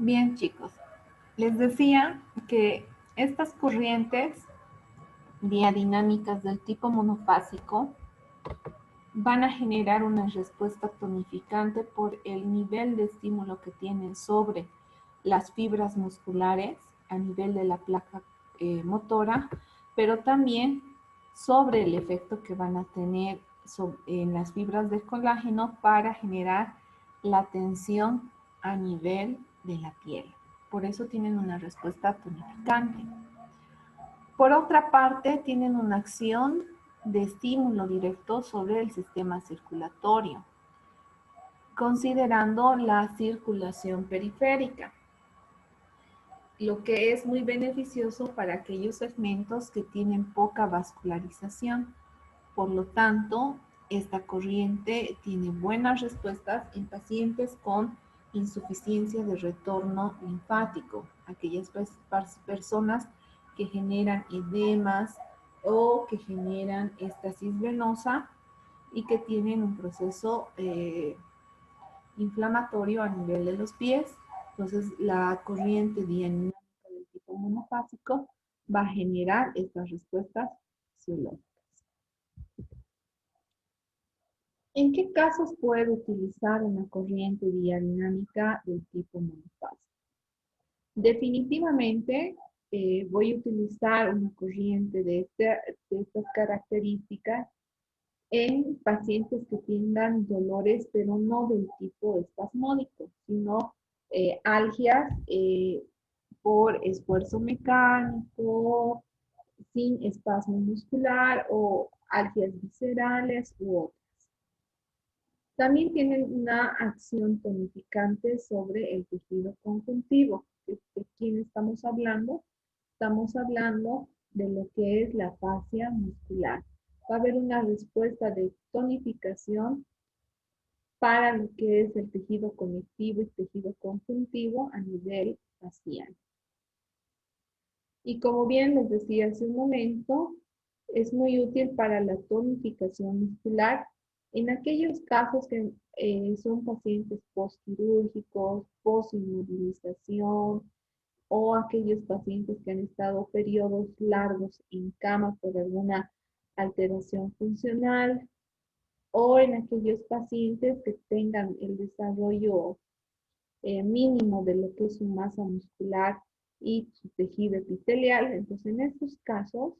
Bien, chicos, les decía que estas corrientes diadinámicas del tipo monofásico van a generar una respuesta tonificante por el nivel de estímulo que tienen sobre las fibras musculares a nivel de la placa motora, pero también sobre el efecto que van a tener en las fibras del colágeno para generar la tensión a nivel de la piel. Por eso tienen una respuesta tonificante. Por otra parte, tienen una acción de estímulo directo sobre el sistema circulatorio, considerando la circulación periférica, lo que es muy beneficioso para aquellos segmentos que tienen poca vascularización. Por lo tanto, esta corriente tiene buenas respuestas en pacientes con insuficiencia de retorno linfático, aquellas personas que generan edemas o que generan estasis venosa y que tienen un proceso inflamatorio a nivel de los pies. Entonces, la corriente dianámica del tipo monofásico va a generar estas respuestas fisiológicas. ¿En qué casos puedo utilizar una corriente diadinámica del tipo monofásico? Definitivamente voy a utilizar una corriente de estas características en pacientes que tengan dolores, pero no del tipo espasmódico, sino algias por esfuerzo mecánico, sin espasmo muscular o algias viscerales u otras. También tienen una acción tonificante sobre el tejido conjuntivo. ¿De quién estamos hablando? Estamos hablando de lo que es la fascia muscular. Va a haber una respuesta de tonificación para lo que es el tejido conectivo y tejido conjuntivo a nivel facial. Y como bien les decía hace un momento, es muy útil para la tonificación muscular en aquellos casos que son pacientes postquirúrgicos, postinmovilización o aquellos pacientes que han estado periodos largos en cama por alguna alteración funcional o en aquellos pacientes que tengan el desarrollo mínimo de lo que es su masa muscular y su tejido epitelial. Entonces, en estos casos,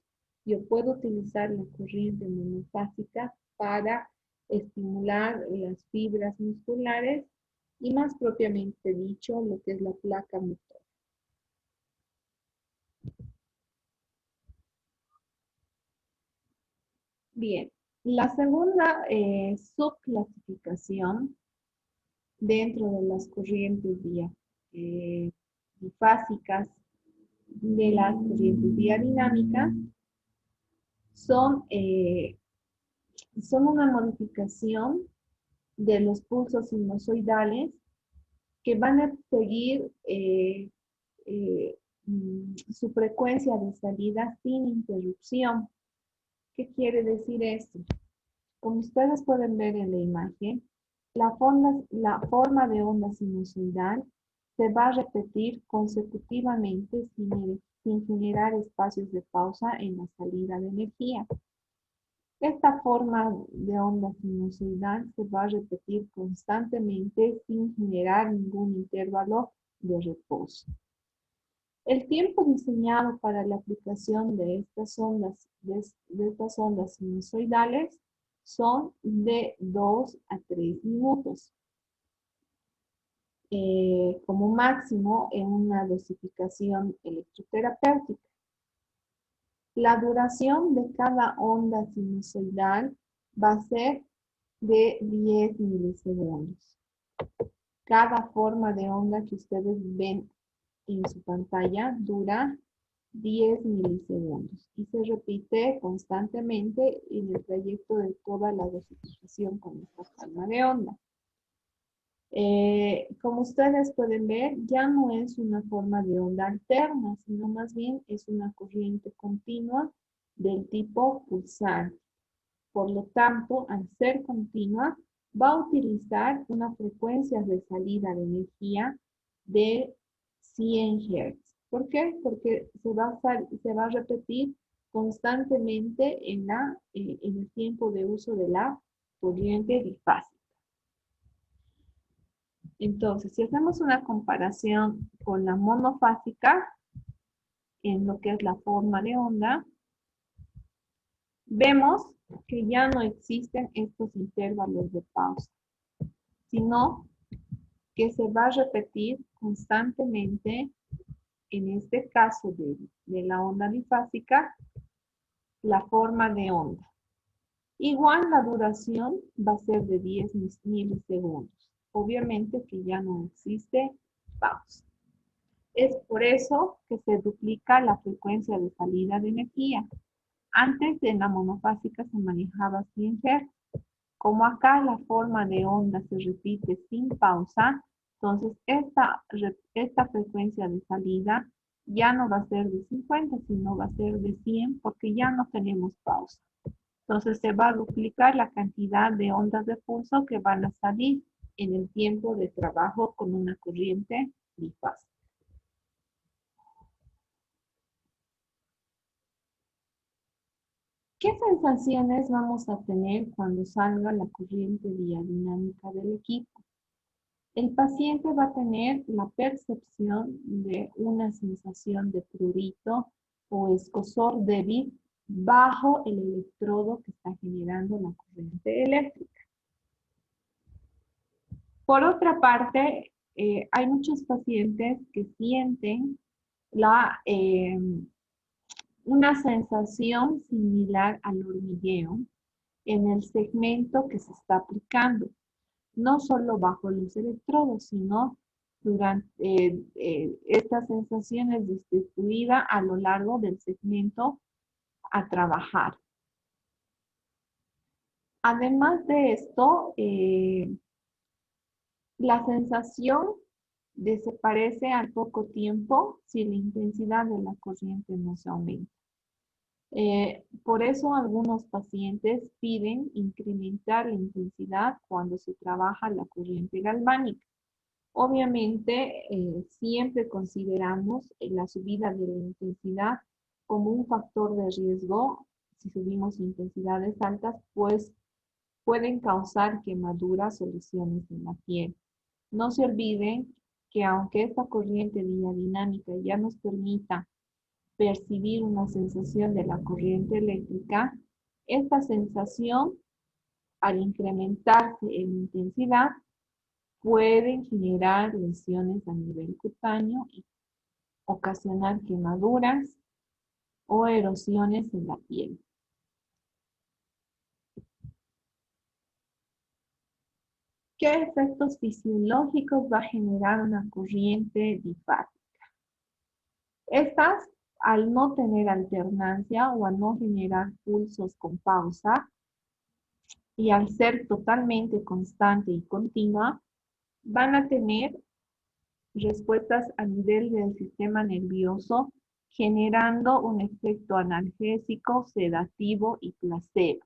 yo puedo utilizar la corriente monofásica para estimular las fibras musculares y más propiamente dicho, lo que es la placa motora. Bien, la segunda subclasificación dentro de las corrientes bifásicas de las corrientes diadinámicas son una modificación de los pulsos sinusoidales que van a seguir su frecuencia de salida sin interrupción. ¿Qué quiere decir esto? Como ustedes pueden ver en la imagen, la forma de onda sinusoidal se va a repetir consecutivamente sin generar espacios de pausa en la salida de energía. Esta forma de onda sinusoidal se va a repetir constantemente sin generar ningún intervalo de reposo. El tiempo diseñado para la aplicación de estas ondas sinusoidales son de 2 a 3 minutos. Como máximo en una dosificación electroterapéutica. La duración de cada onda sinusoidal va a ser de 10 milisegundos. Cada forma de onda que ustedes ven en su pantalla dura 10 milisegundos y se repite constantemente en el trayecto de toda la dosificación con esta forma de onda. Como ustedes pueden ver, ya no es una forma de onda alterna, sino más bien es una corriente continua del tipo pulsante. Por lo tanto, al ser continua, va a utilizar una frecuencia de salida de energía de 100 Hz. ¿Por qué? Porque se va a repetir constantemente en el tiempo de uso de la corriente bifásica. Entonces, si hacemos una comparación con la monofásica, en lo que es la forma de onda, vemos que ya no existen estos intervalos de pausa, sino que se va a repetir constantemente, en este caso de la onda bifásica, la forma de onda. Igual la duración va a ser de 10 milisegundos. Obviamente que ya no existe pausa. Es por eso que se duplica la frecuencia de salida de energía. Antes en la monofásica se manejaba 100 Hz. Como acá la forma de onda se repite sin pausa, entonces esta frecuencia de salida ya no va a ser de 50, sino va a ser de 100 porque ya no tenemos pausa. Entonces se va a duplicar la cantidad de ondas de pulso que van a salir en el tiempo de trabajo con una corriente bifásica. ¿Qué sensaciones vamos a tener cuando salga la corriente vía dinámica del equipo? El paciente va a tener la percepción de una sensación de prurito o escozor débil bajo el electrodo que está generando la corriente eléctrica. Por otra parte, hay muchos pacientes que sienten una sensación similar al hormigueo en el segmento que se está aplicando, no solo bajo los electrodos, sino durante esta sensación es distribuida a lo largo del segmento a trabajar. Además de esto, la sensación desaparece al poco tiempo si la intensidad de la corriente no se aumenta. Por eso algunos pacientes piden incrementar la intensidad cuando se trabaja la corriente galvánica. Obviamente, siempre consideramos la subida de la intensidad como un factor de riesgo. Si subimos intensidades altas, pues pueden causar quemaduras o lesiones en la piel. No se olviden que aunque esta corriente dinámica ya nos permita percibir una sensación de la corriente eléctrica, esta sensación, al incrementarse en intensidad, pueden generar lesiones a nivel cutáneo y ocasionar quemaduras o erosiones en la piel. ¿Qué efectos fisiológicos va a generar una corriente difásica? Estas, al no tener alternancia o al no generar pulsos con pausa y al ser totalmente constante y continua, van a tener respuestas a nivel del sistema nervioso, generando un efecto analgésico, sedativo y placebo.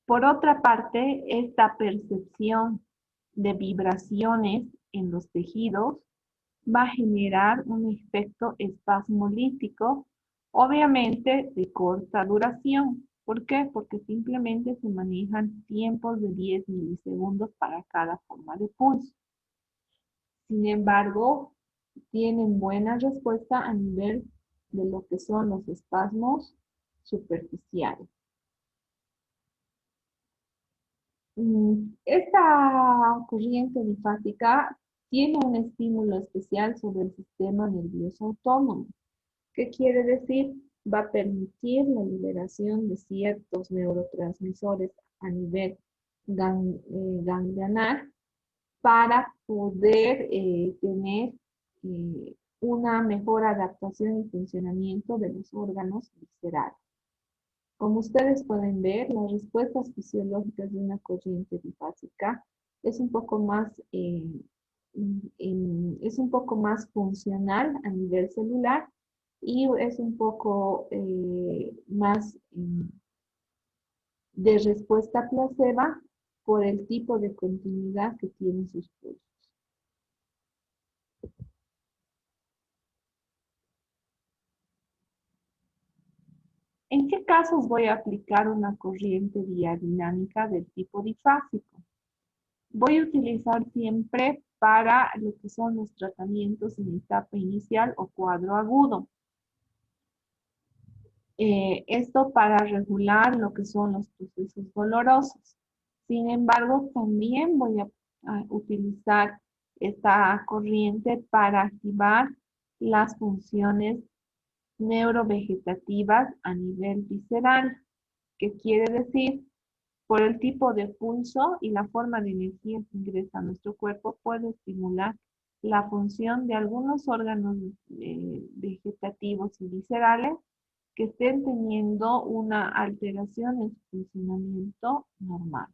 Por otra parte, esta percepción de vibraciones en los tejidos va a generar un efecto espasmolítico, obviamente de corta duración. ¿Por qué? Porque simplemente se manejan tiempos de 10 milisegundos para cada forma de pulso. Sin embargo, tienen buena respuesta a nivel de lo que son los espasmos superficiales. Esta corriente linfática tiene un estímulo especial sobre el sistema nervioso autónomo. ¿Qué quiere decir? Va a permitir la liberación de ciertos neurotransmisores a nivel ganglionar para poder tener una mejor adaptación y funcionamiento de los órganos viscerales. Como ustedes pueden ver, las respuestas fisiológicas de una corriente bifásica es un poco más, es un poco más funcional a nivel celular y es un poco más de respuesta placebo por el tipo de continuidad que tienen sus pulsos. ¿En qué casos voy a aplicar una corriente diadinámica del tipo difásico? Voy a utilizar siempre para lo que son los tratamientos en etapa inicial o cuadro agudo. Esto para regular lo que son los procesos dolorosos. Sin embargo, también voy a utilizar esta corriente para activar las funciones neurovegetativas a nivel visceral, que quiere decir, por el tipo de pulso y la forma de energía que ingresa a nuestro cuerpo, puede estimular la función de algunos órganos vegetativos y viscerales que estén teniendo una alteración en su funcionamiento normal.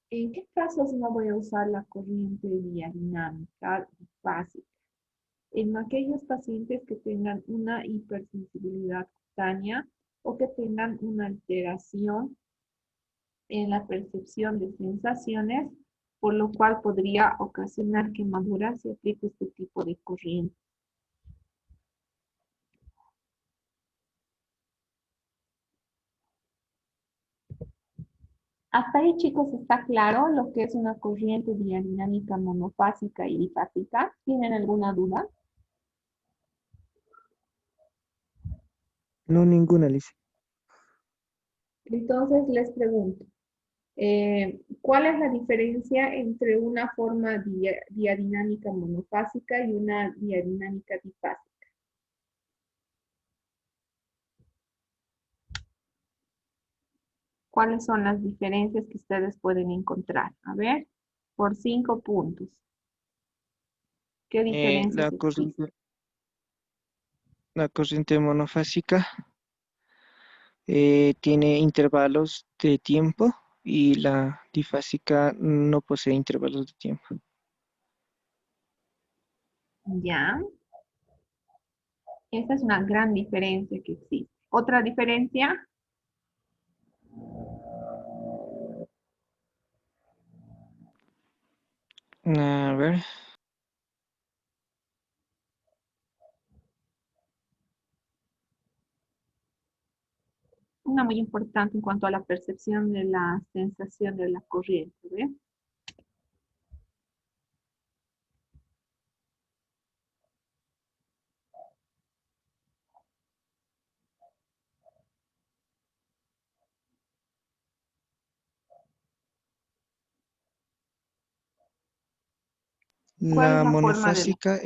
¿En qué casos no voy a usar la corriente diadinámica básica? En aquellos pacientes que tengan una hipersensibilidad cutánea o que tengan una alteración en la percepción de sensaciones, por lo cual podría ocasionar quemaduras si aplico este tipo de corriente. Hasta ahí, chicos, está claro lo que es una corriente diadinámica monofásica y bifásica. ¿Tienen alguna duda? No, ninguna, Alicia. Entonces les pregunto, ¿cuál es la diferencia entre una forma diadinámica monofásica y una diadinámica bifásica? ¿Cuáles son las diferencias que ustedes pueden encontrar? A ver, por 5 puntos. ¿Qué Eh, diferencias la existen? corriente, la corriente monofásica tiene intervalos de tiempo y la difásica no posee intervalos de tiempo. Ya, esa es una gran diferencia que existe. Otra diferencia, A ver, una muy importante en cuanto a la percepción de la sensación de la corriente, ¿ve? ¿Cuál es la la forma de la? monofásica,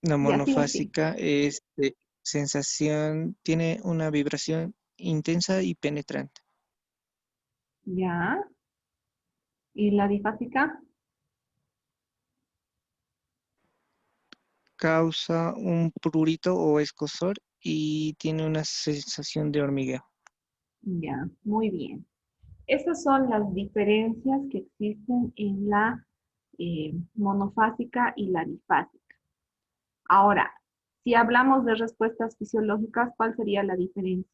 la Ya, sí, sí. monofásica es de sensación, tiene una vibración intensa y penetrante. Ya. ¿Y la difásica? Causa un prurito o escozor y tiene una sensación de hormigueo. Ya, muy bien. Estas son las diferencias que existen en la monofásica y la bifásica. Ahora, si hablamos de respuestas fisiológicas, ¿cuál sería la diferencia?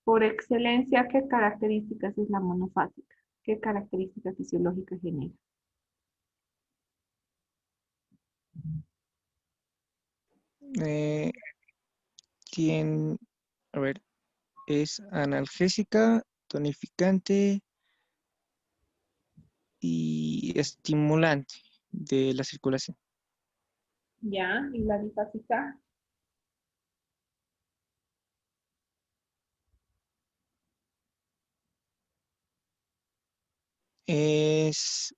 Por excelencia, ¿qué características es la monofásica? ¿Qué características fisiológicas genera? Eh, tiene, a ver, es analgésica, tonificante y estimulante de la circulación. Ya, y la bifásica. Es,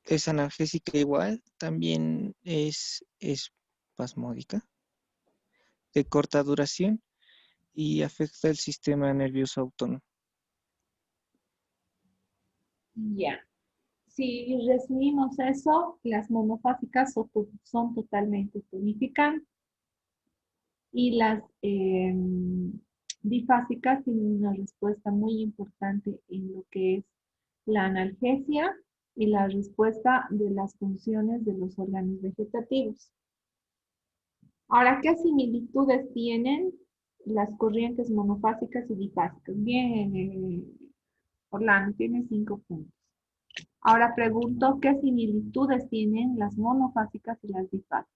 es analgésica igual, también es espasmódica, de corta duración y afecta el sistema nervioso autónomo. Ya. Si resumimos eso, las monofásicas son totalmente tonificantes y las bifásicas tienen una respuesta muy importante en lo que es la analgesia y la respuesta de las funciones de los órganos vegetativos. Ahora, ¿qué similitudes tienen las corrientes monofásicas y difásicas. Bien, Orlando, tiene 5 puntos. Ahora pregunto, ¿qué similitudes tienen las monofásicas y las difásicas?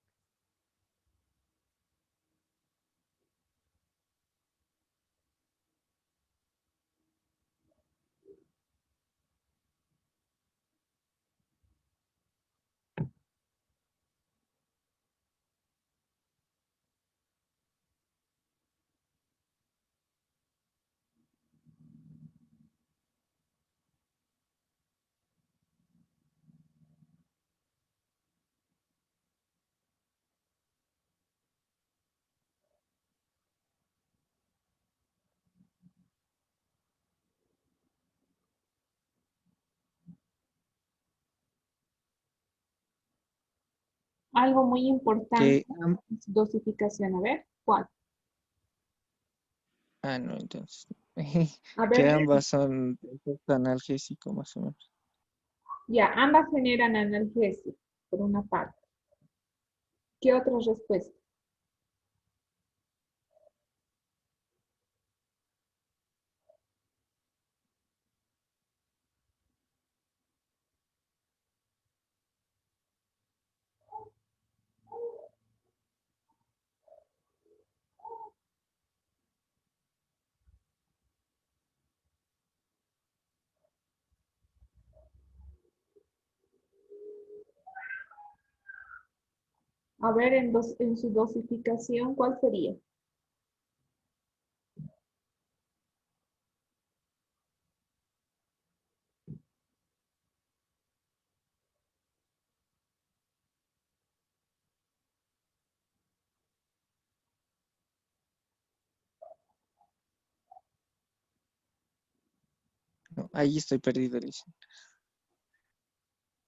Algo muy importante Que, es dosificación. A ver, ¿cuál? no, entonces, A que ver, ambas son de efecto analgésico más o menos. ya, ambas generan analgesia, por una parte. ¿Qué otra respuesta? A ver, en su dosificación, ¿cuál sería? No, ahí estoy perdido, Liz.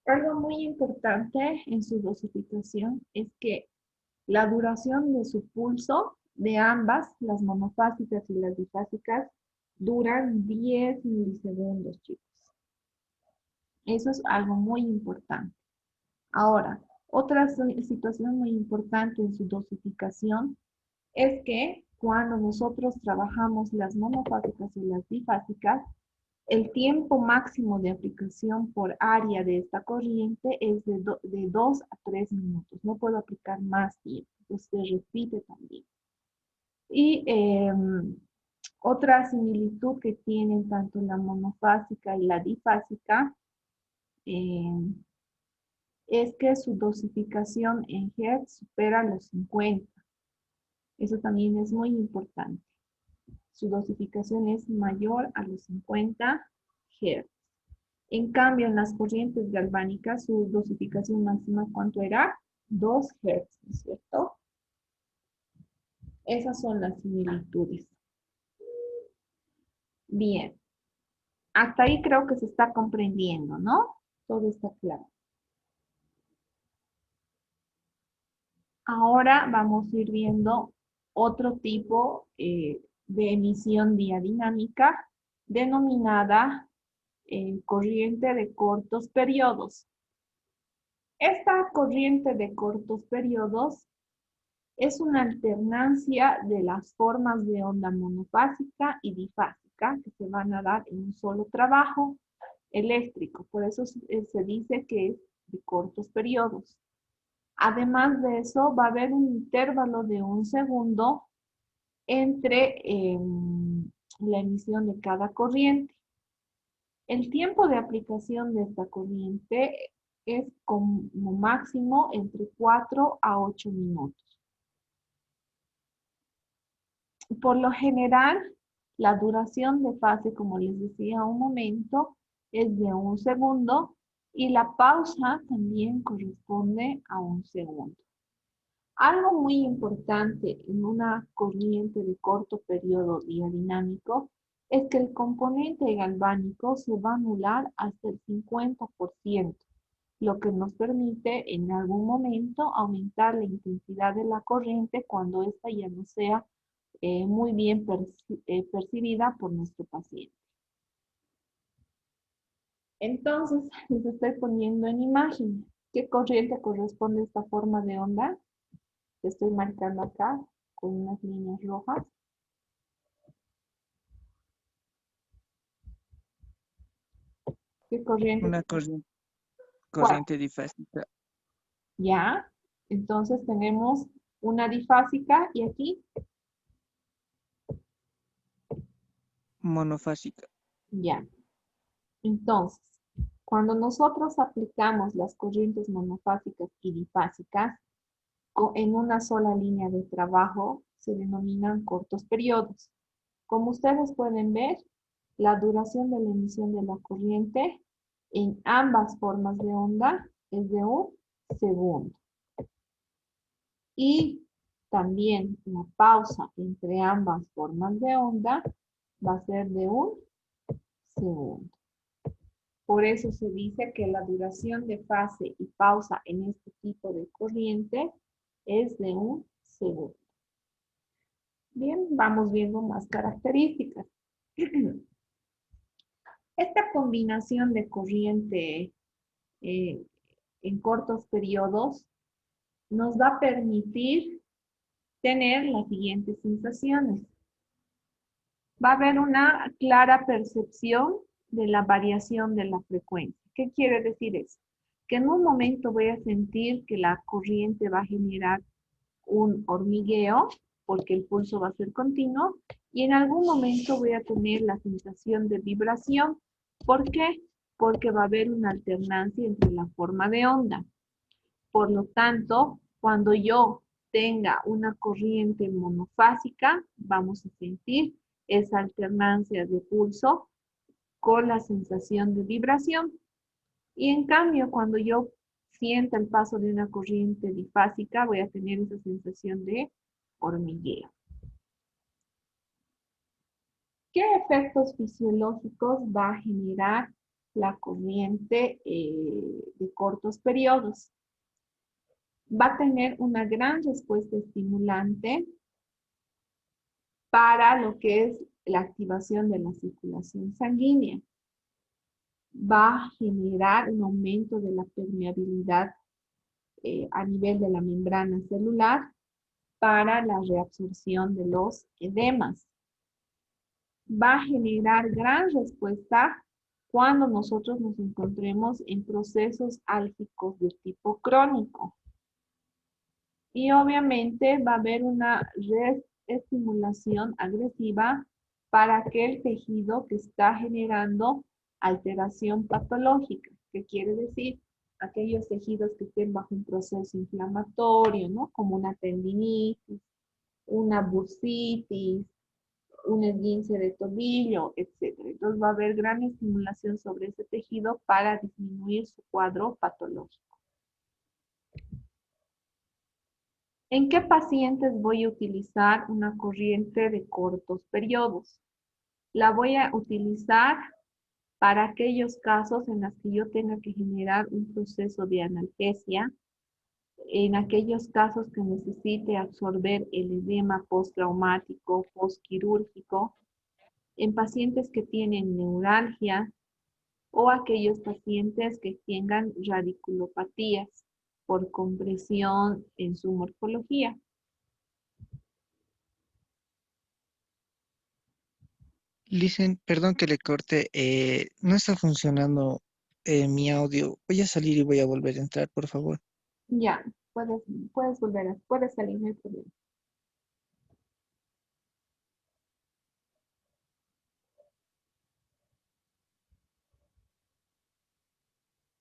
Algo muy importante en su dosificación es que la duración de su pulso de ambas, las monofásicas y las difásicas, duran 10 milisegundos, chicos. Eso es algo muy importante. Ahora, otra situación muy importante en su dosificación es que cuando nosotros trabajamos las monofásicas y las difásicas, el tiempo máximo de aplicación por área de esta corriente es de 2 a 3 minutos. No puedo aplicar más tiempo. Entonces se repite también. Y otra similitud que tienen tanto la monofásica y la difásica em, es que su dosificación en Hertz supera los 50. Eso también es muy importante. Su dosificación es mayor a los 50 Hz. En cambio, en las corrientes galvánicas, su dosificación máxima, ¿cuánto era? 2 Hz, ¿no es cierto? Esas son las similitudes. Bien, hasta ahí creo que se está comprendiendo, ¿no? Todo está claro. Ahora vamos a ir viendo otro tipo de emisión diadinámica denominada corriente de cortos periodos. Esta corriente de cortos periodos es una alternancia de las formas de onda monofásica y difásica que se van a dar en un solo trabajo eléctrico. Por eso se dice que es de cortos periodos. Además de eso, va a haber un intervalo de 1 segundo entre la emisión de cada corriente. El tiempo de aplicación de esta corriente es como máximo entre 4 a 8 minutos. Por lo general, la duración de fase, como les decía un momento, es de 1 segundo y la pausa también corresponde a 1 segundo. Algo muy importante en una corriente de corto periodo diadinámico es que el componente galvánico se va a anular hasta el 50%, lo que nos permite en algún momento aumentar la intensidad de la corriente cuando ésta ya no sea muy bien percibida por nuestro paciente. Entonces, les estoy poniendo en imagen qué corriente corresponde a esta forma de onda que estoy marcando acá con unas líneas rojas. ¿Qué corriente? Una ¿Cuál? corriente difásica Ya. Entonces tenemos una difásica y aquí, monofásica. ya. Entonces, cuando nosotros aplicamos las corrientes monofásicas y difásicas en una sola línea de trabajo, se denominan cortos periodos. Como ustedes pueden ver, la duración de la emisión de la corriente en ambas formas de onda es de un segundo. Y también la pausa entre ambas formas de onda va a ser de un segundo. Por eso se dice que la duración de fase y pausa en este tipo de corriente es de un segundo. Bien, vamos viendo más características. Esta combinación de corriente eh, en cortos periodos nos va a permitir tener las siguientes sensaciones. Va a haber una clara percepción de la variación de la frecuencia. ¿Qué quiere decir eso? Que en un momento voy a sentir que la corriente va a generar un hormigueo porque el pulso va a ser continuo y en algún momento voy a tener la sensación de vibración. ¿Por qué? Porque va a haber una alternancia entre la forma de onda. Por lo tanto, cuando yo tenga una corriente monofásica, vamos a sentir esa alternancia de pulso con la sensación de vibración. Y en cambio, cuando yo sienta el paso de una corriente difásica, voy a tener esa sensación de hormigueo. ¿Qué efectos fisiológicos va a generar la corriente de cortos periodos? Va a tener una gran respuesta estimulante para lo que es la activación de la circulación sanguínea. Va a generar un aumento de la permeabilidad a nivel de la membrana celular para la reabsorción de los edemas. Va a generar gran respuesta cuando nosotros nos encontremos en procesos álgicos de tipo crónico. Y obviamente va a haber una estimulación agresiva para aquel tejido que está generando alteración patológica. ¿Qué quiere decir? Aquellos tejidos que estén bajo un proceso inflamatorio, ¿no? Como una tendinitis, una bursitis, un esguince de tobillo, etcétera. Entonces va a haber gran estimulación sobre ese tejido para disminuir su cuadro patológico. ¿En qué pacientes voy a utilizar una corriente de cortos periodos? La voy a utilizar para aquellos casos en los que yo tenga que generar un proceso de analgesia, en aquellos casos que necesite absorber el edema postraumático, postquirúrgico, en pacientes que tienen neuralgia o aquellos pacientes que tengan radiculopatías por compresión en su morfología. Listen, perdón que le corte, no está funcionando mi audio. Voy a salir y voy a volver a entrar, por favor. Ya, puedes volver puedes salir, no hay problema.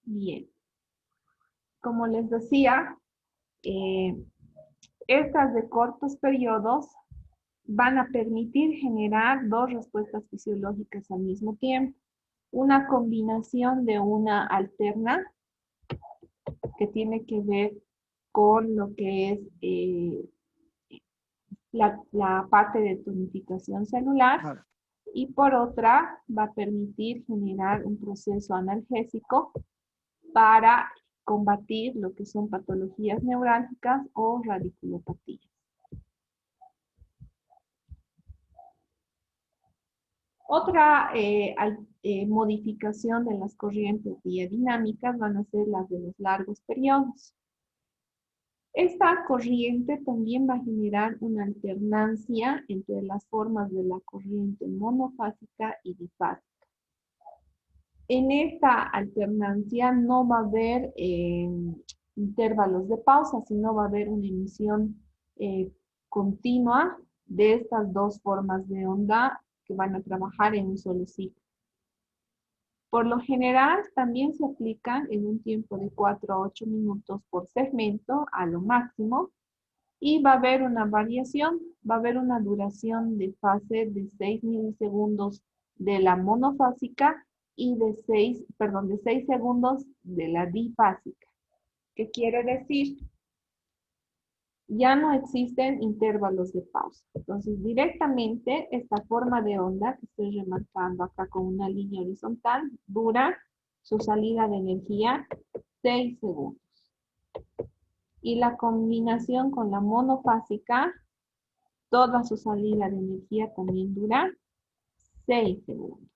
Bien, como les decía, eh, estas de cortos periodos van a permitir generar dos respuestas fisiológicas al mismo tiempo. Una combinación de una alterna que tiene que ver con lo que es la parte de tonificación celular Ahora, y por otra va a permitir generar un proceso analgésico para combatir lo que son patologías neurálgicas o radiculopatías. Otra modificación de las corrientes diadinámicas van a ser las de los largos periodos. Esta corriente también va a generar una alternancia entre las formas de la corriente monofásica y difásica. En esta alternancia no va a haber intervalos de pausa, sino va a haber una emisión eh, continua de estas dos formas de onda que van a trabajar en un solo ciclo. Por lo general, también se aplican en un tiempo de 4 a 8 minutos por segmento a lo máximo y va a haber una variación, va a haber una duración de fase de 6 milisegundos de la monofásica y de 6, perdón, de 6 segundos de la difásica. ¿Qué quiere decir? Ya no existen intervalos de pausa. Entonces, directamente esta forma de onda que estoy remarcando acá con una línea horizontal dura su salida de energía 6 segundos. Y la combinación con la monofásica, toda su salida de energía también dura 6 segundos.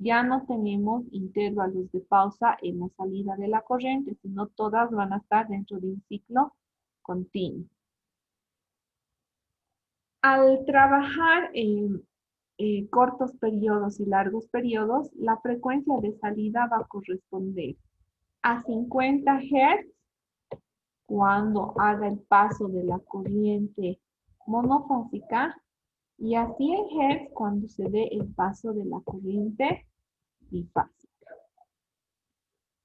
Ya no tenemos intervalos de pausa en la salida de la corriente, sino todas van a estar dentro de un ciclo continuo. Al trabajar en cortos periodos y largos periodos, la frecuencia de salida va a corresponder a 50 Hz cuando haga el paso de la corriente monofásica y a 100 Hz cuando se dé el paso de la corriente bifásica.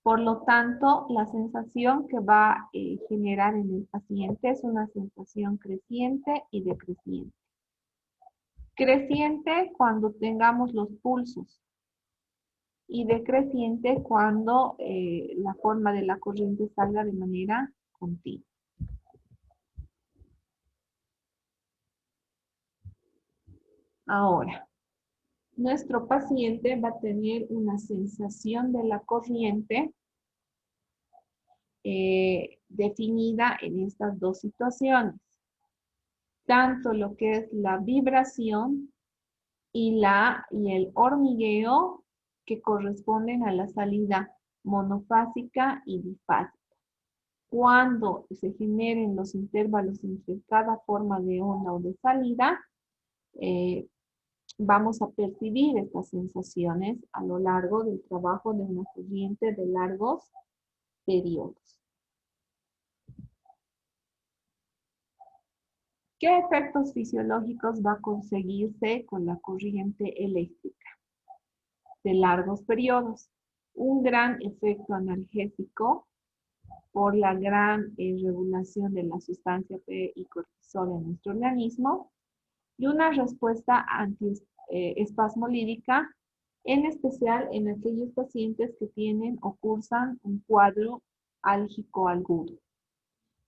Por lo tanto, la sensación que va a generar en el paciente es una sensación creciente y decreciente. Creciente cuando tengamos los pulsos y decreciente cuando la forma de la corriente salga de manera continua. Ahora, nuestro paciente va a tener una sensación de la corriente definida en estas dos situaciones. Tanto lo que es la vibración y el hormigueo que corresponden a la salida monofásica y bifásica. Cuando se generen los intervalos entre cada forma de onda o de salida, vamos a percibir estas sensaciones a lo largo del trabajo de una corriente de largos periodos. ¿Qué efectos fisiológicos va a conseguirse con la corriente eléctrica de largos periodos? Un gran efecto analgésico por la gran regulación de la sustancia P y cortisol en nuestro organismo y una respuesta antiespasmolítica, en especial en aquellos pacientes que tienen o cursan un cuadro álgico agudo.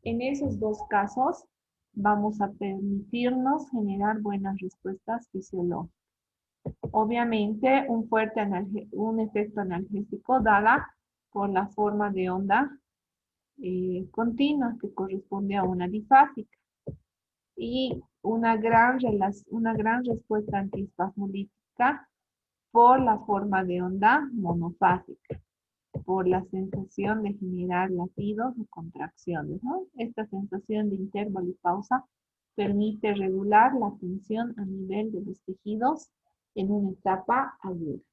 En esos dos casos, vamos a permitirnos generar buenas respuestas fisiológicas. Obviamente, un efecto analgésico dada por la forma de onda continua que corresponde a una difásica y una gran respuesta antiespasmolítica por la forma de onda monofásica, por la sensación de generar latidos o contracciones, ¿no? Esta sensación de intervalo y pausa permite regular la tensión a nivel de los tejidos en una etapa aguda.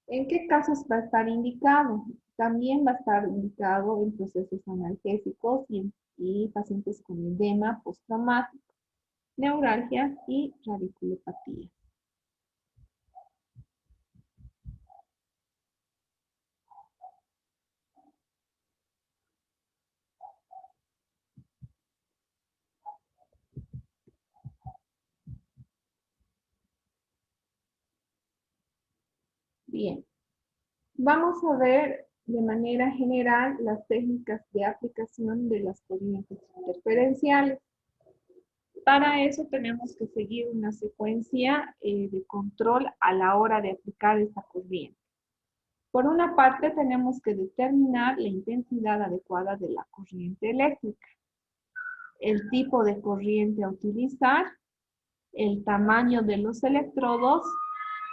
¿En qué casos va a estar indicado? También va a estar indicado en procesos analgésicos y pacientes con edema postraumático, neuralgia y radiculopatía. Bien, vamos a ver de manera general las técnicas de aplicación de las corrientes interferenciales. Para eso tenemos que seguir una secuencia de control a la hora de aplicar esta corriente. Por una parte, tenemos que determinar la intensidad adecuada de la corriente eléctrica, el tipo de corriente a utilizar, el tamaño de los electrodos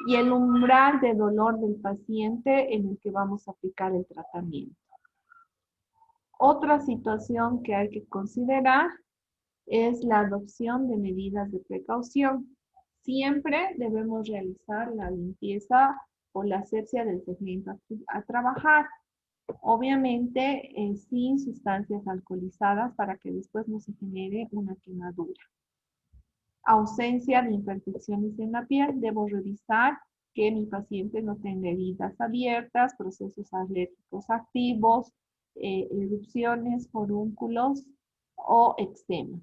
y el umbral de dolor del paciente en el que vamos a aplicar el tratamiento. Otra situación que hay que considerar es la adopción de medidas de precaución. Siempre debemos realizar la limpieza o la asepsia del segmento a trabajar. Obviamente sin sustancias alcoholizadas para que después no se genere una quemadura. Ausencia de imperfecciones en la piel. Debo revisar que mi paciente no tenga heridas abiertas, procesos alérgicos activos, erupciones, forúnculos o eczemas.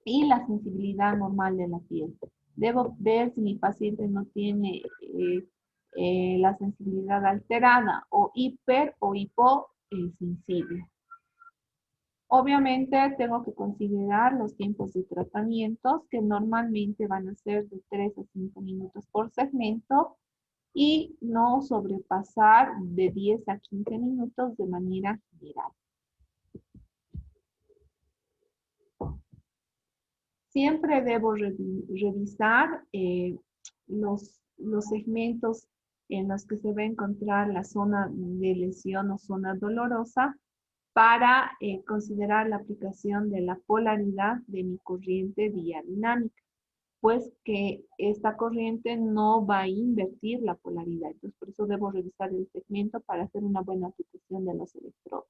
Y la sensibilidad normal de la piel. Debo ver si mi paciente no tiene la sensibilidad alterada o hiper o hiposensible. Obviamente tengo que considerar los tiempos de tratamientos que normalmente van a ser de 3 a 5 minutos por segmento y no sobrepasar de 10 a 15 minutos de manera general. Siempre debo revisar los segmentos en los que se va a encontrar la zona de lesión o zona dolorosa para considerar la aplicación de la polaridad de mi corriente diadinámica, pues que esta corriente no va a invertir la polaridad. Entonces, por eso debo revisar el segmento para hacer una buena aplicación de los electrodos.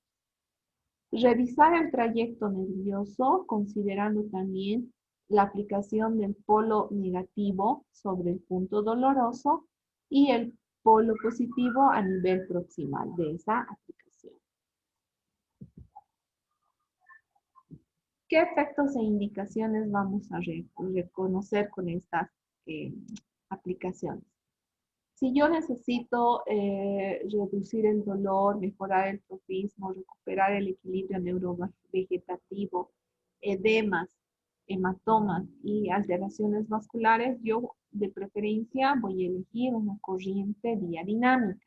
Revisar el trayecto nervioso, considerando también la aplicación del polo negativo sobre el punto doloroso y el polo positivo a nivel proximal de esa aplicación. ¿Qué efectos e indicaciones vamos a reconocer con estas aplicaciones? Si yo necesito reducir el dolor, mejorar el trofismo, recuperar el equilibrio neurovegetativo, edemas, hematomas y alteraciones vasculares, yo de preferencia voy a elegir una corriente diadinámica.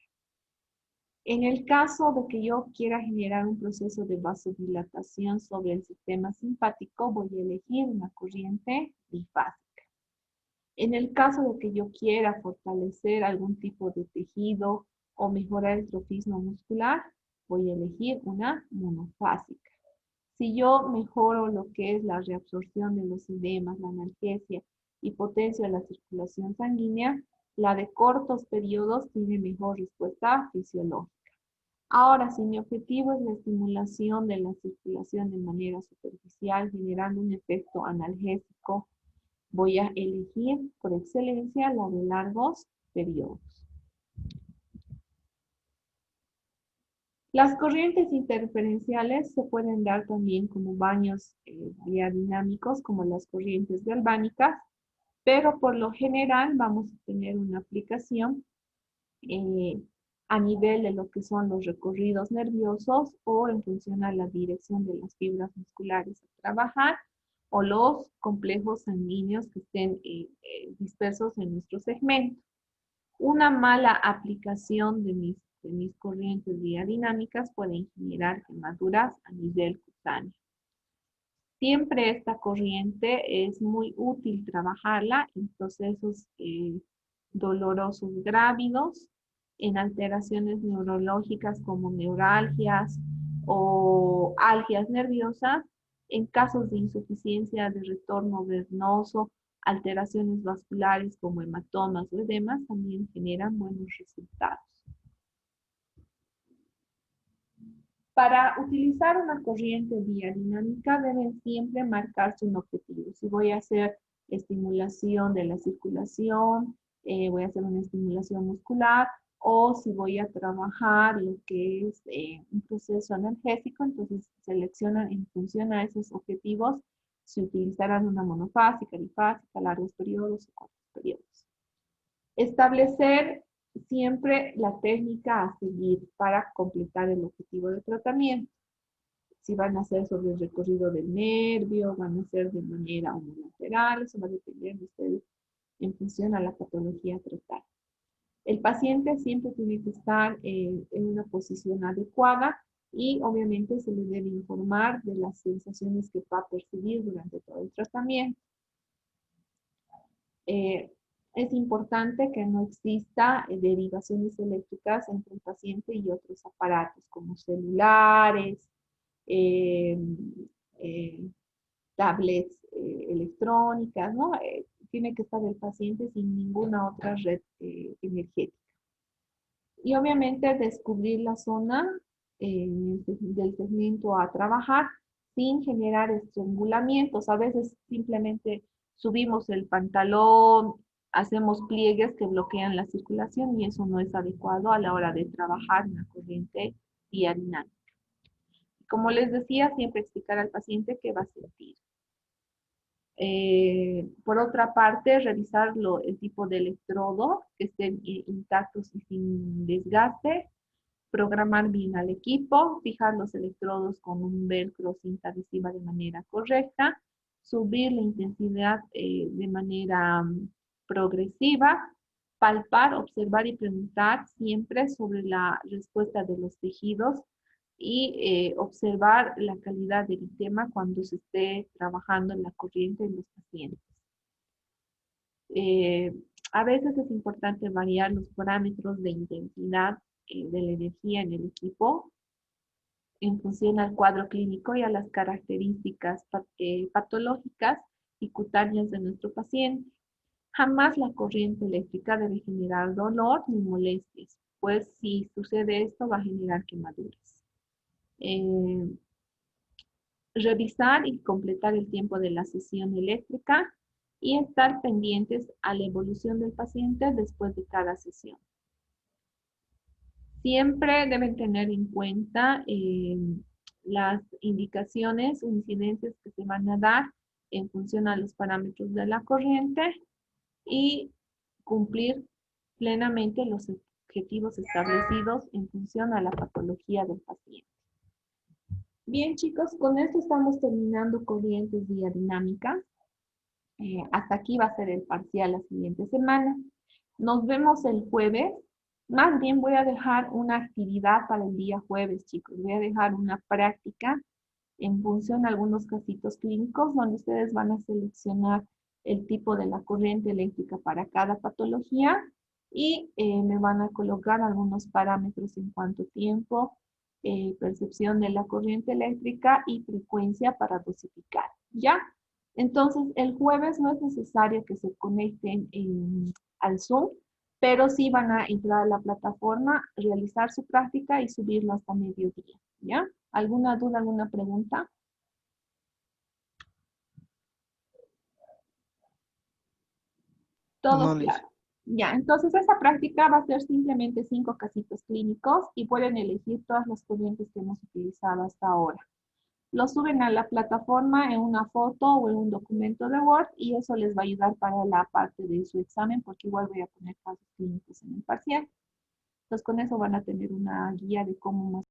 En el caso de que yo quiera generar un proceso de vasodilatación sobre el sistema simpático, voy a elegir una corriente bifásica. En el caso de que yo quiera fortalecer algún tipo de tejido o mejorar el trofismo muscular, voy a elegir una monofásica. Si yo mejoro lo que es la reabsorción de los edemas, la analgesia y potencio la circulación sanguínea, la de cortos periodos tiene mejor respuesta fisiológica. Ahora, si mi objetivo es la estimulación de la circulación de manera superficial, generando un efecto analgésico, voy a elegir por excelencia la de largos periodos. Las corrientes interferenciales se pueden dar también como baños diadinámicos, como las corrientes galvánicas, pero por lo general vamos a tener una aplicación a nivel de lo que son los recorridos nerviosos o en función a la dirección de las fibras musculares a trabajar o los complejos sanguíneos que estén dispersos en nuestro segmento. Una mala aplicación de mis corrientes diadinámicas puede generar quemaduras a nivel cutáneo. Siempre esta corriente es muy útil trabajarla en procesos dolorosos grávidos, en alteraciones neurológicas como neuralgias o algias nerviosas, en casos de insuficiencia de retorno venoso, alteraciones vasculares como hematomas o edemas también generan buenos resultados. Para utilizar una corriente biodinámica deben siempre marcarse un objetivo. Si voy a hacer estimulación de la circulación, voy a hacer una estimulación muscular, o si voy a trabajar lo que es un proceso analgésico, entonces seleccionan en función a esos objetivos si utilizarán una monofásica, bifásica, largos periodos o cortos periodos. Establecer siempre la técnica a seguir para completar el objetivo de tratamiento. Si van a ser sobre el recorrido del nervio, van a ser de manera unilateral, eso va a depender de ustedes en función a la patología tratada. El paciente siempre tiene que estar en una posición adecuada y obviamente se le debe informar de las sensaciones que va a percibir durante todo el tratamiento. Es importante que no exista derivaciones eléctricas entre el paciente y otros aparatos como celulares, tablets electrónicas, ¿no? Tiene que estar el paciente sin ninguna otra red energética. Y obviamente descubrir la zona del segmento a trabajar sin generar estrangulamientos. A veces simplemente subimos el pantalón, hacemos pliegues que bloquean la circulación y eso no es adecuado a la hora de trabajar en la corriente vía dinámica. Como les decía, siempre explicar al paciente qué va a sentir. Por otra parte, revisar el tipo de electrodo, que estén intactos y sin desgaste, programar bien al equipo, fijar los electrodos con un velcro o cinta adhesiva de manera correcta, subir la intensidad de manera progresiva, palpar, observar y preguntar siempre sobre la respuesta de los tejidos y observar la calidad del tema cuando se esté trabajando en la corriente en los pacientes. Eh, a veces es importante variar los parámetros de intensidad de la energía en el equipo en función al cuadro clínico y a las características patológicas y cutáneas de nuestro paciente. Jamás la corriente eléctrica debe generar dolor ni molestias, pues si sucede esto va a generar quemaduras. Eh, Revisar y completar el tiempo de la sesión eléctrica y estar pendientes a la evolución del paciente después de cada sesión. Siempre deben tener en cuenta las indicaciones o incidencias que se van a dar en función a los parámetros de la corriente y cumplir plenamente los objetivos establecidos en función a la patología del paciente. Bien, chicos, con esto estamos terminando corrientes vía dinámica. Hasta aquí va a ser el parcial la siguiente semana. Nos vemos el jueves. Más bien voy a dejar una actividad para el día jueves, chicos. Voy a dejar una práctica en función a algunos casitos clínicos donde ustedes van a seleccionar el tipo de la corriente eléctrica para cada patología y me van a colocar algunos parámetros en cuanto a tiempo, percepción de la corriente eléctrica y frecuencia para dosificar, ¿ya? Entonces, el jueves no es necesario que se conecten al Zoom, pero sí van a entrar a la plataforma, realizar su práctica y subirlo hasta mediodía, ¿ya? ¿Alguna duda, alguna pregunta? No, Todo Liz. claro. Ya, entonces esa práctica va a ser simplemente 5 casitos clínicos y pueden elegir todas las corrientes que hemos utilizado hasta ahora. Lo suben a la plataforma en una foto o en un documento de Word y eso les va a ayudar para la parte de su examen porque igual voy a poner casos clínicos en el parcial. Entonces con eso van a tener una guía de cómo más